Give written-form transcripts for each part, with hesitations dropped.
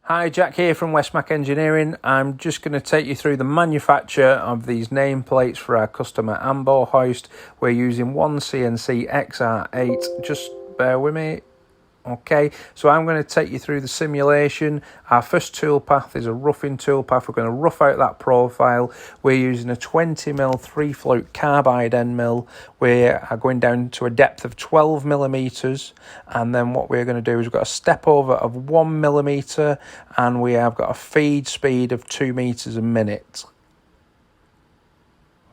Hi, Jack here from Westmac Engineering. I'm just going to take you through the manufacture of these nameplates for our customer Ambo hoist. We're using one CNC XR8. Just bear with me. Okay, so I'm going to take you through the simulation. Our first toolpath is a roughing toolpath. We're going to rough out that profile. We're using a 20mm 3-flute carbide end mill. We are going down to a depth of 12mm, and then what we're going to do is we've got a step over of 1mm, and we have got a feed speed of 2 meters a minute.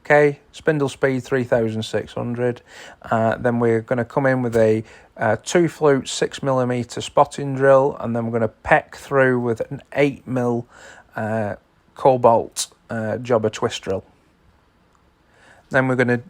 Okay, spindle speed 3,600. Then we're going to come in with a 2-flute 6mm spotting drill, and then we're going to peck through with an 8mm Cobalt jobber twist drill. Then we're going to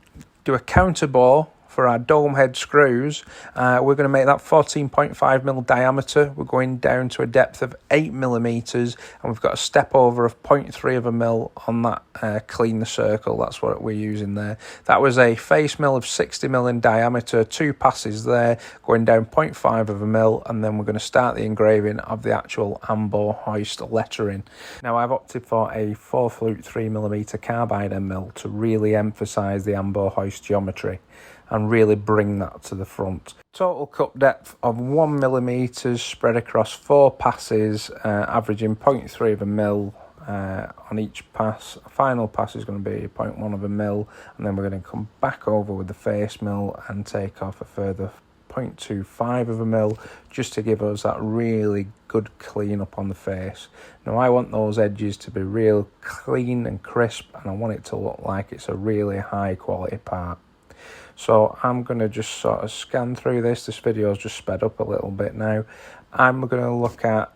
do a counter bore for our dome head screws. We're going to make that 14.5mm diameter. We're going down to a depth of 8mm, and we've got a step over of 0.3 of a mil on that clean the circle. That's what we're using there. That was a face mill of 60mm in diameter, 2 passes there, going down 0.5 of a mil, and then we're going to start the engraving of the actual Ambo hoist lettering. Now I've opted for a 4-flute 3mm carbide end mill to really emphasise the Ambo hoist geometry and really bring that to the front. Total cut depth of 1mm spread across 4 passes, averaging 0.3 of a mil on each pass. A final pass is going to be 0.1 of a mil, and then we're going to come back over with the face mill and take off a further 0.25 of a mil, just to give us that really good clean up on the face. Now I want those edges to be real clean and crisp, and I want it to look like it's a really high quality part. So I'm going to just sort of scan through this. This video's just sped up a little bit now. I'm going to look at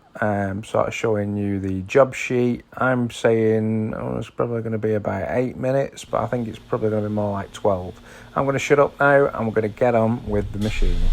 sort of showing you the job sheet. I'm saying it's probably going to be about 8 minutes, but I think it's probably going to be more like 12. I'm going to shut up now, and we're going to get on with the machining.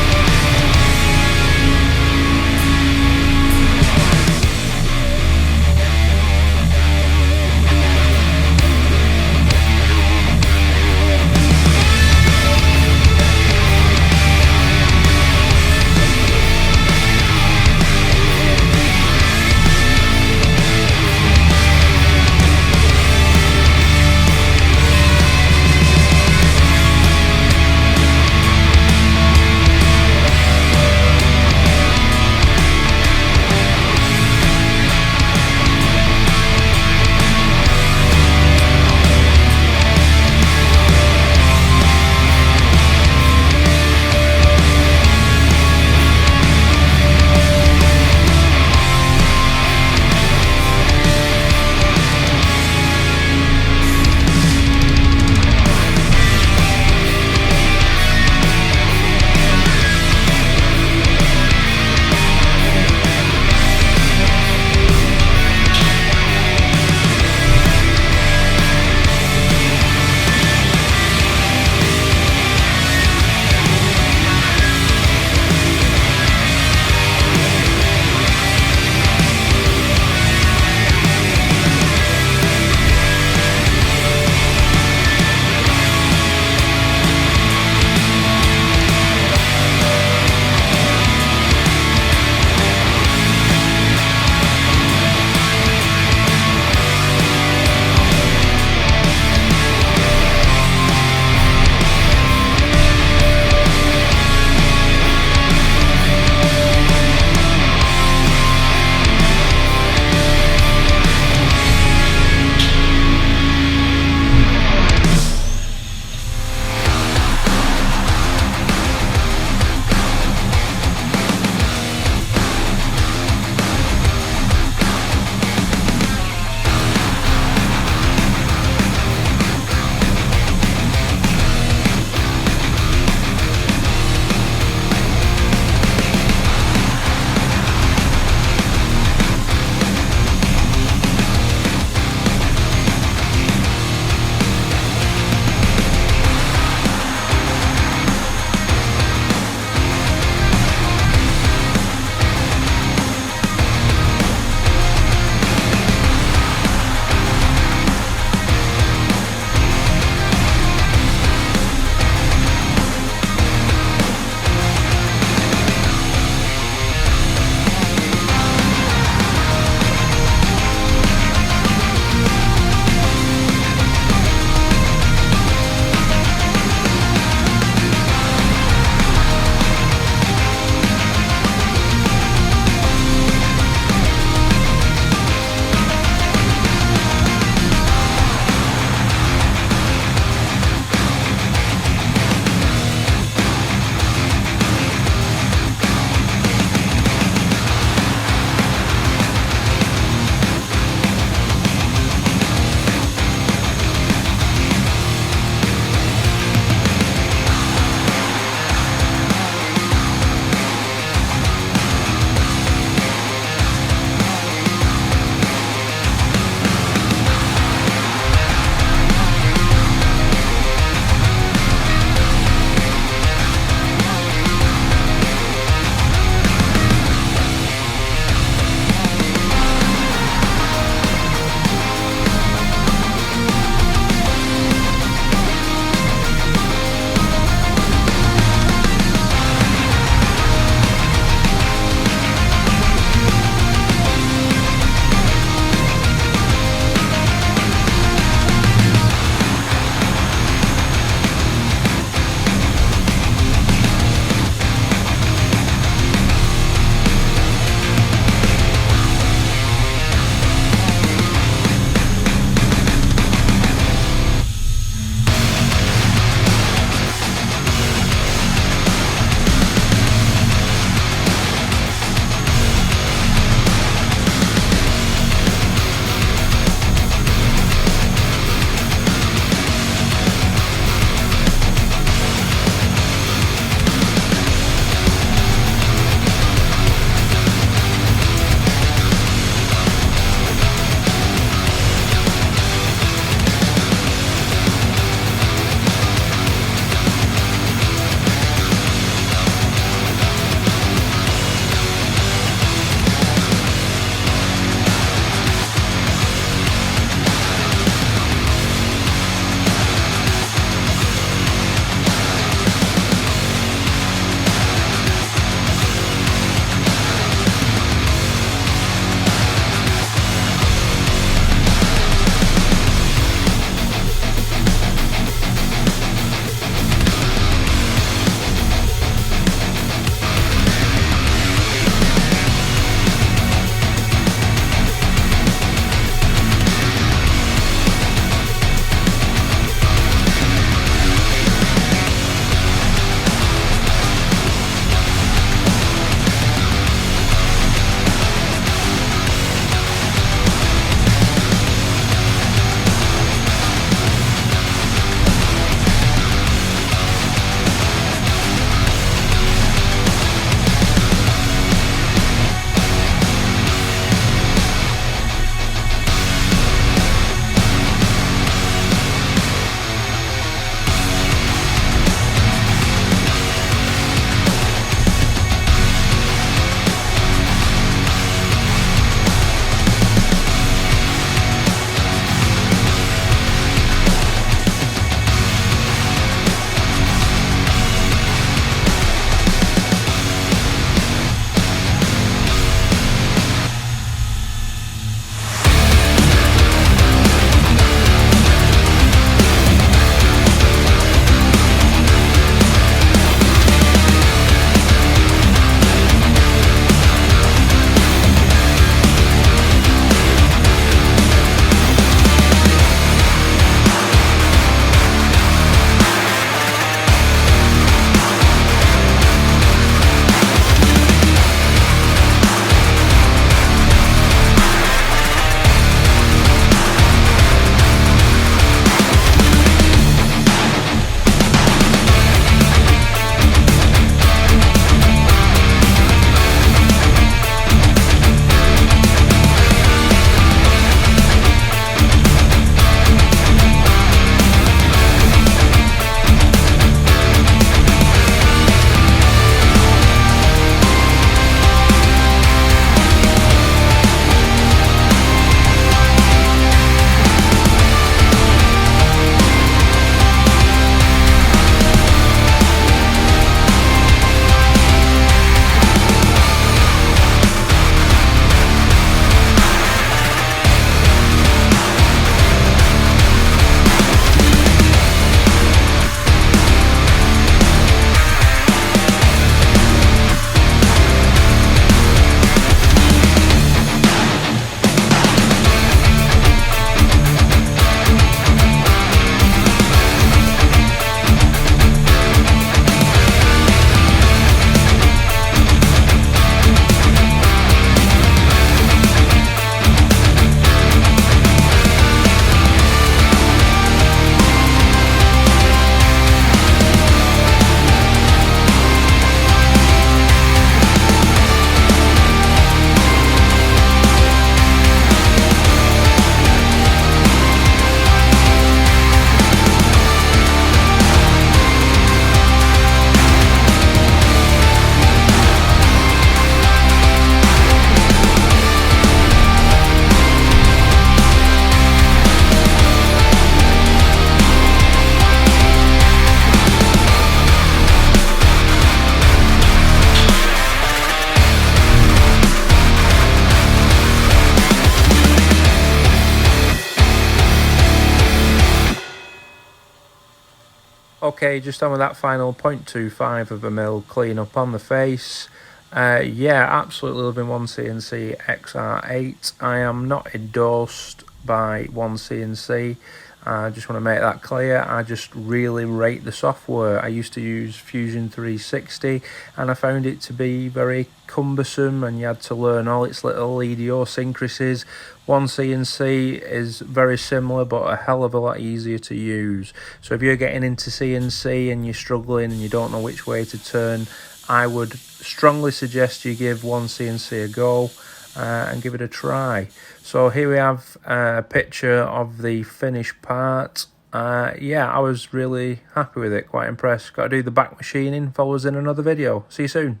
Okay, just on with that final 0.25 of a mil clean up on the face. Yeah, absolutely loving 1CNC XR8. I am not endorsed by 1CNC. I just want to make that clear. I just really rate the software. I used to use Fusion 360 and I found it to be very cumbersome and you had to learn all its little idiosyncrasies. 1CNC is very similar but a hell of a lot easier to use. So if you're getting into CNC and you're struggling and you don't know which way to turn, I would strongly suggest you give 1CNC a go and give it a try. So here we have a picture of the finished part. Yeah, I was really happy with it, quite impressed. Got to do the back machining. Follow us in another video. See you soon.